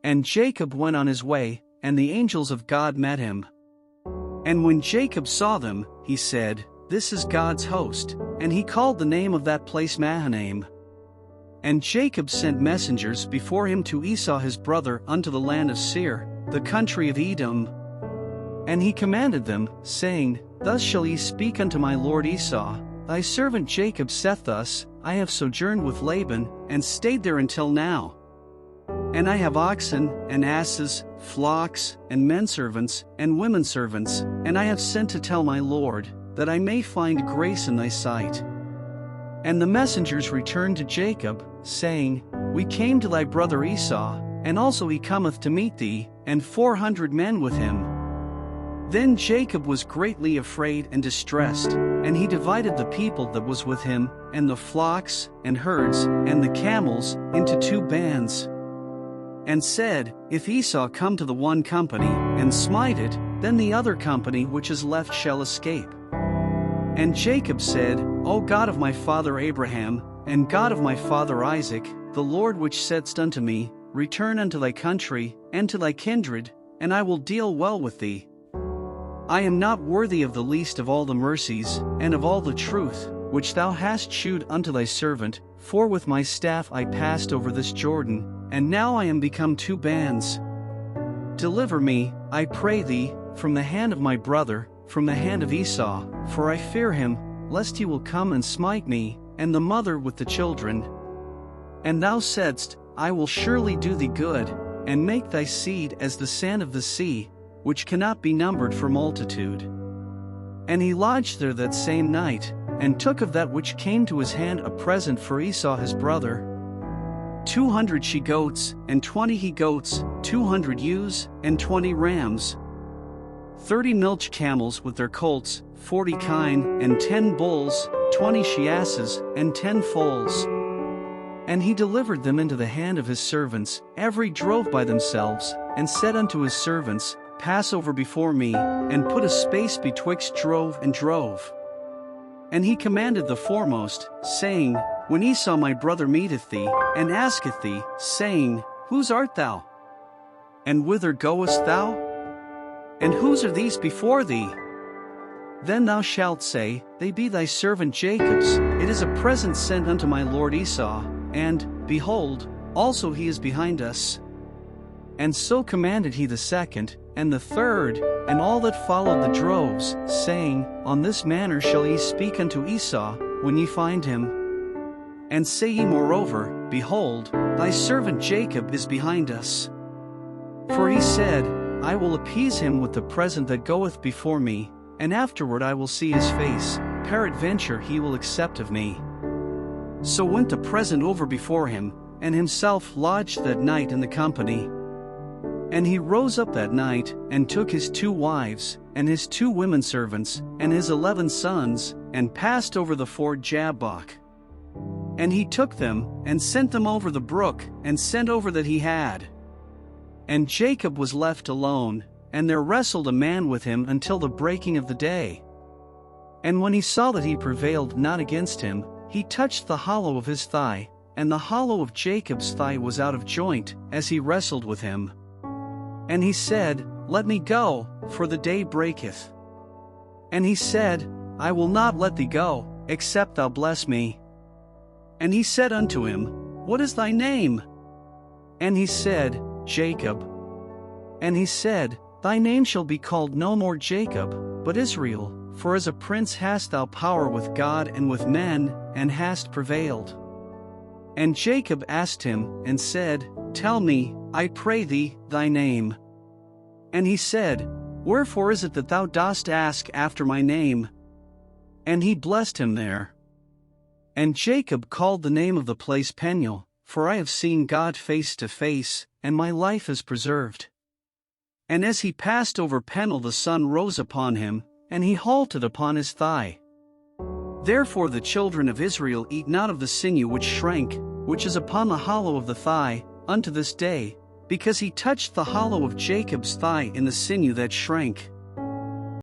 And Jacob went on his way, and the angels of God met him. And when Jacob saw them, he said, "This is God's host," and he called the name of that place Mahanaim. And Jacob sent messengers before him to Esau his brother unto the land of Seir, the country of Edom. And he commanded them, saying, "Thus shall ye speak unto my lord Esau, Thy servant Jacob saith thus, I have sojourned with Laban, and stayed there until now. And I have oxen, and asses, flocks, and menservants, and womenservants, and I have sent to tell my lord, that I may find grace in thy sight." And the messengers returned to Jacob, saying, "We came to thy brother Esau, and also he cometh to meet thee, and 400 men with him." Then Jacob was greatly afraid and distressed, and he divided the people that was with him, and the flocks, and herds, and the camels, into 2 bands. And said, "If Esau come to the one company, and smite it, then the other company which is left shall escape." And Jacob said, "O God of my father Abraham, and God of my father Isaac, the Lord which saidst unto me, Return unto thy country, and to thy kindred, and I will deal well with thee. I am not worthy of the least of all the mercies, and of all the truth, which thou hast shewed unto thy servant, for with my staff I passed over this Jordan, and now I am become 2 bands. Deliver me, I pray thee, from the hand of my brother, from the hand of Esau, for I fear him, lest he will come and smite me, and the mother with the children. And thou saidst, I will surely do thee good, and make thy seed as the sand of the sea, which cannot be numbered for multitude." And he lodged there that same night, and took of that which came to his hand a present for Esau his brother, 200 she-goats, and 20 he-goats, 200 ewes, and 20 rams, 30 milch camels with their colts, 40 kine, and 10 bulls, 20 she-asses, and 10 foals. And he delivered them into the hand of his servants, every drove by themselves, and said unto his servants, Pass over before me, and put a space betwixt drove and drove. And he commanded the foremost, saying, When Esau my brother meeteth thee, and asketh thee, saying, Whose art thou? And whither goest thou? And whose are these before thee? Then thou shalt say, They be thy servant Jacob's, it is a present sent unto my lord Esau, and, behold, also he is behind us. And so commanded he the second, and the third, and all that followed the droves, saying, On this manner shall ye speak unto Esau, when ye find him. And say ye moreover, Behold, thy servant Jacob is behind us. For he said, I will appease him with the present that goeth before me, and afterward I will see his face, peradventure he will accept of me. So went the present over before him, and himself lodged that night in the company. And he rose up that night, and took his 2 wives, and his 2 women servants, and his 11 sons, and passed over the ford Jabbok. And he took them, and sent them over the brook, and sent over that he had. And Jacob was left alone, and there wrestled a man with him until the breaking of the day. And when he saw that he prevailed not against him, he touched the hollow of his thigh, and the hollow of Jacob's thigh was out of joint, as he wrestled with him. And he said, Let me go, for the day breaketh. And he said, I will not let thee go, except thou bless me. And he said unto him, What is thy name? And he said, Jacob. And he said, Thy name shall be called no more Jacob, but Israel, for as a prince hast thou power with God and with men, and hast prevailed. And Jacob asked him, and said, Tell me, I pray thee, thy name. And he said, Wherefore is it that thou dost ask after my name? And he blessed him there. And Jacob called the name of the place Peniel, for I have seen God face to face, and my life is preserved. And as he passed over Peniel the sun rose upon him, and he halted upon his thigh. Therefore the children of Israel eat not of the sinew which shrank, which is upon the hollow of the thigh, unto this day, because he touched the hollow of Jacob's thigh in the sinew that shrank.